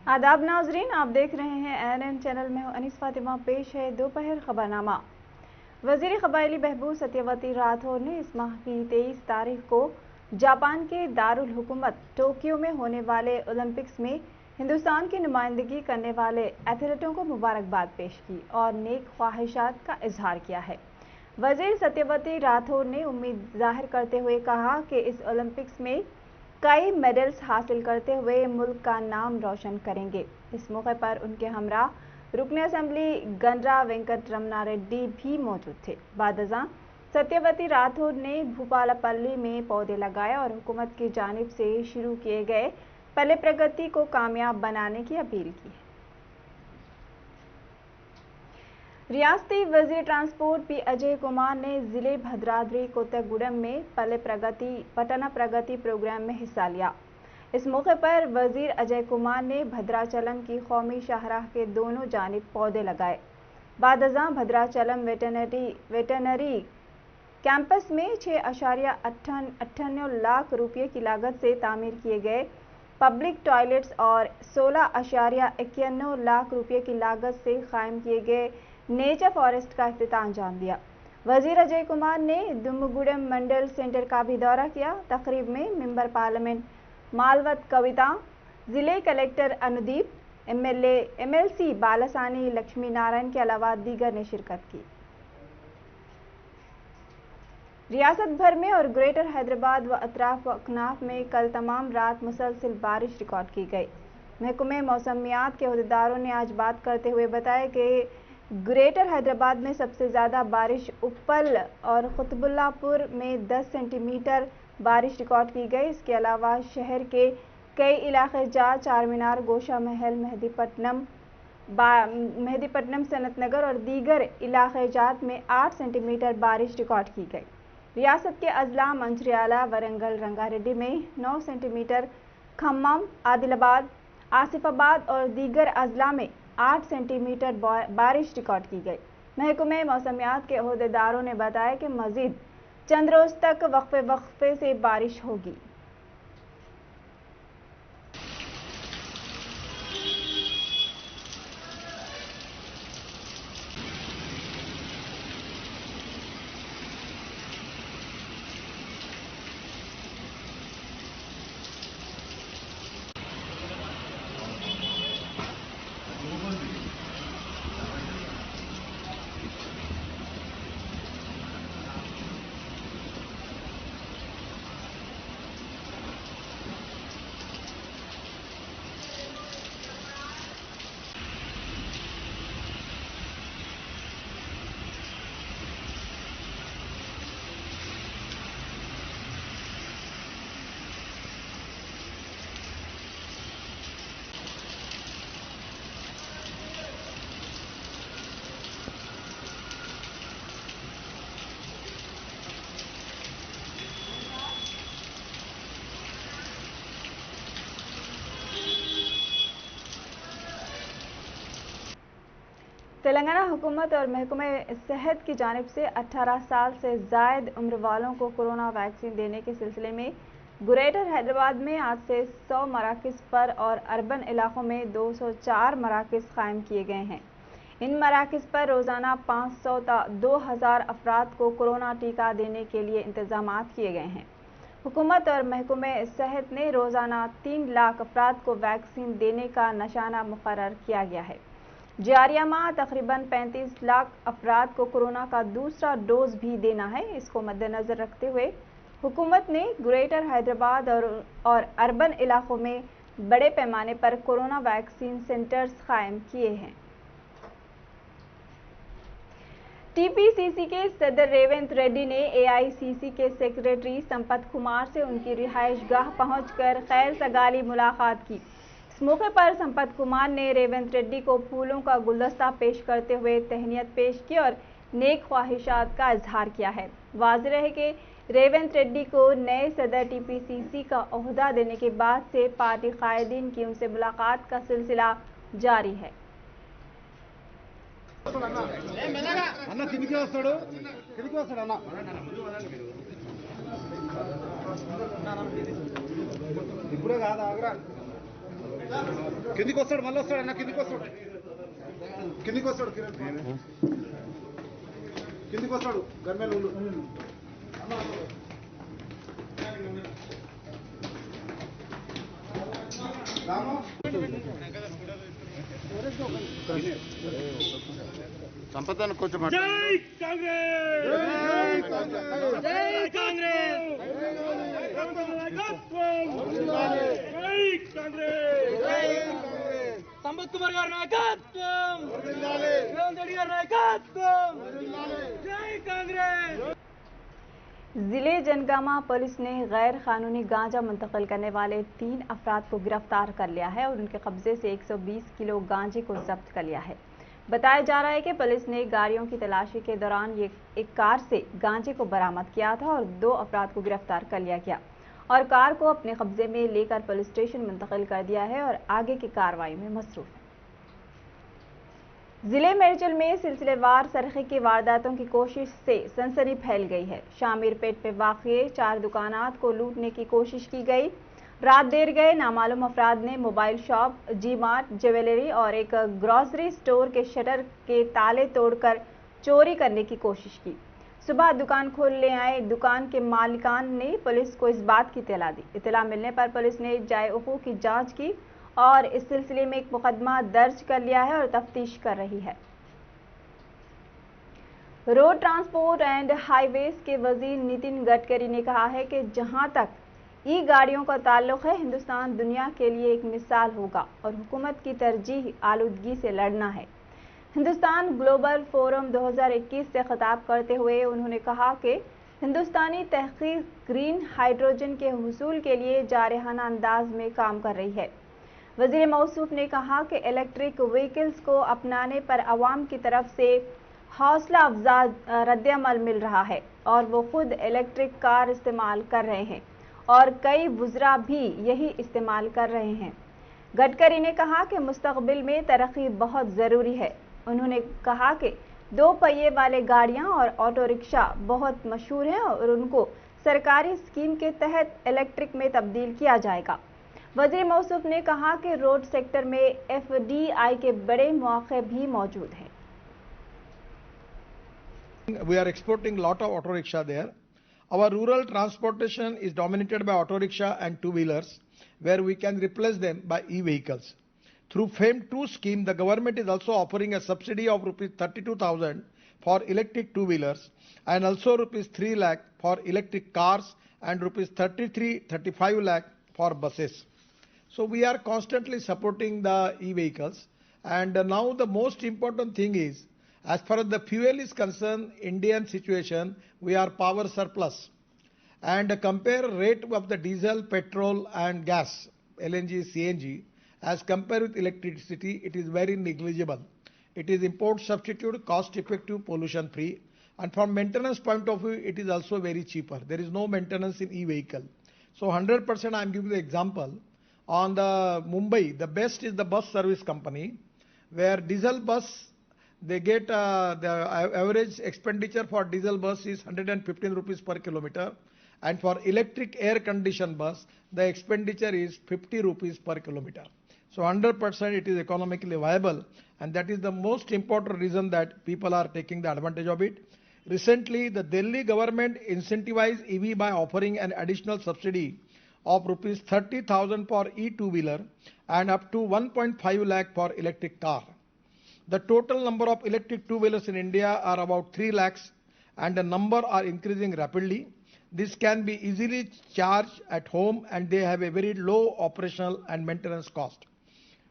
आदाब नाजरीन, आप देख रहे हैं ANN चैनल में हूं अनीस फातिमा। पेश है दोपहर खबरनामा। वजीर कबायली बहबूद सत्यवती राठौर ने इस माह की 23 तारीख को जापान के दारुल हुकूमत टोक्यो में होने वाले ओलंपिक्स में हिंदुस्तान की नुमाइंदगी करने वाले एथलीटों को मुबारकबाद पेश की और नेक ख्वाहिशात का इजहार किया है। वजीर सत्यवती राठौर ने उम्मीद जाहिर करते हुए कहा कि इस ओलंपिक्स में कई मेडल्स हासिल करते हुए मुल्क का नाम रोशन करेंगे। इस मौके पर उनके हमरा रुकन असम्बली गंड्रा वेंकट रमना रेड्डी भी मौजूद थे। बादशाह सत्यवती राठौर ने भूपालपल्ली में पौधे लगाए और हुकूमत की जानिब से शुरू किए गए पल्ले प्रगति को कामयाब बनाने की अपील की है। रियासती वजीर ट्रांसपोर्ट पी अजय कुमार ने जिले भद्राद्री कोत्तगुडम में पटना प्रगति प्रोग्राम में हिस्सा लिया। इस मौके पर वजीर अजय कुमार ने भद्राचलम की कौमी शाहराह के दोनों जानिब पौधे लगाए। बादशाह भद्राचलम वेटरनरी कैंपस में 6.58 लाख रुपये की लागत से तामीर किए गए पब्लिक टॉयलेट्स और 16.91 लाख रुपये की लागत से कायम किए गए नेचर फॉरेस्ट का इफ्तिताह अंजाम दिया। वजीर अजय कुमार ने दुम्बगुडम मंडल सेंटर का भी दौरा किया। तकरीब में मेंबर पार्लियामेंट मालवत कविता, जिले कलेक्टर अनुदीप, MLC बालासानी लक्ष्मी नारायण के अलावा दीगर ने शिरकत की। रियासत भर में और ग्रेटर हैदराबाद व अतराफ व अकनाफ में कल तमाम रात मुसलसल बारिश रिकॉर्ड की गई। महकमे मौसमियात के अहदेदारों ने आज बात करते हुए बताया कि ग्रेटर हैदराबाद में सबसे ज़्यादा बारिश उप्पल और कुतुबुल्लापुर में 10 सेंटीमीटर बारिश रिकॉर्ड की गई। इसके अलावा शहर के कई इलाके चार मीनार, गोशा महल, मेहदीपट्टनम, सनत नगर और दीगर इलाके जात में 8 सेंटीमीटर बारिश रिकॉर्ड की गई। रियासत के अजला मंचिर्याला, वरंगल, रंगारेड्डी में 9 सेंटीमीटर, खम्मम, आदिलाबाद, आसिफाबाद और दीगर अजला में 8 सेंटीमीटर बारिश रिकॉर्ड की गई। महकमे मौसमियात के अहदेदारों ने बताया कि मजीद चंद रोज तक वक्फे से बारिश होगी। तेलंगाना हुकूमत और महकमे सेहत की जानिब से 18 साल से ज़ायद उम्र वालों को कोरोना वैक्सीन देने के सिलसिले में ग्रेटर हैदराबाद में आज से 100 मराकज़ पर और अर्बन इलाकों में 204 मराकज़ कायम किए गए हैं। इन मराकज़ पर रोज़ाना 500 ता 2000 अफराद को कोरोना टीका देने के लिए इंतजामात किए गए हैं। हुकूमत और महकमे सेहत ने रोज़ाना 3 लाख अफराद को वैक्सीन देने का निशाना मुकर्रर किया गया है। जारिया माह तकरीबन 35 लाख अफराद को कोरोना का दूसरा डोज भी देना है। इसको मद्देनजर रखते हुए हुकूमत ने ग्रेटर हैदराबाद और अर्बन इलाकों में बड़े पैमाने पर कोरोना वैक्सीन सेंटर्स कायम किए हैं। TPCC के सदर रेवंत रेड्डी ने AICC के सेक्रेटरी संपत कुमार से उनकी रिहाइश गाह पहुंचकर खैर सगाली मुलाकात की। इस मौके पर संपत कुमार ने रेवंत रेड्डी को फूलों का गुलदस्ता पेश करते हुए तहनीत पेश की और नेक ख्वाहिशात का इजहार किया है। वाज़ेह है कि रेवंत रेड्डी को नए सदर TPCC का ओहदा देने के बाद से पार्टी कायदीन की उनसे मुलाकात का सिलसिला जारी है। కిందికి వస్తాడు, మళ్ళీ వస్తాడు అన్న, కిందికి వస్తాడు, కిందికి వస్తాడు, కిందికి వస్తాడు, గన్మేలు ఉండు. సంపదను కొంచెం జై కాంగ్రెస్, జై కాంగ్రెస్, జై కాంగ్రెస్, సంపత్ కుమార్ గారి నాయకత్వం, రేవంత్ రెడ్డి గారి నాయకత్వం, జై కాంగ్రెస్। जिले जनगामा पुलिस ने गैर कानूनी गांजा मुंतकिल करने वाले 3 अफराद को गिरफ्तार कर लिया है और उनके कब्जे से 120 किलो गांजे को जब्त कर लिया है। बताया जा रहा है कि पुलिस ने गाड़ियों की तलाशी के दौरान एक कार से गांजे को बरामद किया था और 2 अफराद को गिरफ्तार कर लिया गया और कार को अपने कब्जे में लेकर पुलिस स्टेशन मुंतकिल कर दिया है और आगे की कार्रवाई में मसरूफ है। जिले मेरचल में सिलसिलेवार सरखे की वारदातों की कोशिश से सनसनी फैल गई है। शामिरपेट पे वाक़िए 4 दुकानात को लूटने की कोशिश की गई। रात देर गए नामालूम अफराद ने mobile shop, G mart, jewellery और एक ग्रॉसरी स्टोर के शटर के ताले तोड़कर चोरी करने की कोशिश की। सुबह दुकान खोलने आए दुकान के मालिकान ने पुलिस को इस बात की इत्तला दी। इत्तला मिलने पर पुलिस ने जाए हुकूक की जांच की और इस सिलसिले में एक मुकदमा दर्ज कर लिया है और तफ्तीश कर रही है। रोड ट्रांसपोर्ट एंड हाईवेज के वजीर नितिन गडकरी ने कहा है कि जहां तक ई गाड़ियों का ताल्लुक है, हिंदुस्तान दुनिया के लिए एक मिसाल होगा और हुकूमत की तरजीह आलूदगी से लड़ना है। हिंदुस्तान ग्लोबल फोरम 2021 से खिताब करते हुए उन्होंने कहा कि हिंदुस्तानी तहकीक ग्रीन हाइड्रोजन के हुसूल के लिए जारहाना अंदाज में काम कर रही है। वज़ीर मौसूफ ने कहा कि इलेक्ट्रिक व्हीकल्स को अपनाने पर अवाम की तरफ से हौसला अफजा रद्दअमल मिल रहा है और वो खुद इलेक्ट्रिक कार इस्तेमाल कर रहे हैं और कई वुज़रा भी यही इस्तेमाल कर रहे हैं। गडकरी ने कहा कि मुस्तक़बिल में तरक्की बहुत ज़रूरी है। उन्होंने कहा कि 2 पहिए वाले गाड़ियां और ऑटो रिक्शा बहुत मशहूर हैं और उनको सरकारी स्कीम के तहत इलेक्ट्रिक में तब्दील किया जाएगा। वज़ीर मौसूफ ने कहा कि रोड सेक्टर में FDI के बड़े मौके भी मौजूद हैं। We are exporting lot of auto rickshaw there. Our rural transportation is dominated by auto rickshaw and two-wheelers, where we can replace them by e-vehicles. Through FAME 2 scheme, the government is also offering a subsidy of rupees 32,000 for electric two-wheelers and also rupees 3 lakh for electric cars and rupees 35 lakh for buses. So we are constantly supporting the e-vehicles, and now the most important thing is, as far as the fuel is concerned, Indian situation, we are power surplus, and compare rate of the diesel, petrol and gas, LNG, CNG, as compared with electricity, it is very negligible. It is import substitute, cost effective, pollution free, and from maintenance point of view, it is also very cheaper. There is no maintenance in e-vehicle. So 100% I am giving the example. On the Mumbai, the best is the bus service company, where diesel bus, they get the average expenditure for diesel bus is 115 rupees per kilometer, and for electric air conditioned bus, the expenditure is 50 rupees per kilometer. So 100% it is economically viable, and that is the most important reason that people are taking the advantage of it. Recently, the Delhi government incentivized EV by offering an additional subsidy of rupees 30,000 for e-two-wheeler and up to 1.5 lakh for electric car. The total number of electric two-wheelers in India are about 3 lakhs, and the number are increasing rapidly. This can be easily charged at home, and they have a very low operational and maintenance cost.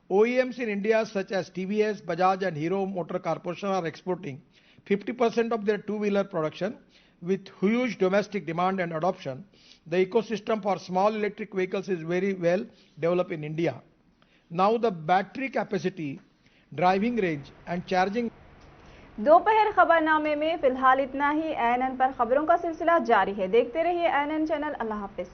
OEMs in India such as TVS, Bajaj and Hero Motor Corporation are exporting 50% of their two-wheeler production. With huge domestic demand and adoption, the ecosystem for small electric vehicles is very well developed in India. Now the battery capacity, driving range and charging. दोपहर खबरनामे में फिलहाल इतना ही। ANN पर खबरों का सिलसिला जारी है। देखते रहिए ANN चैनल। अल्लाह हाफिज।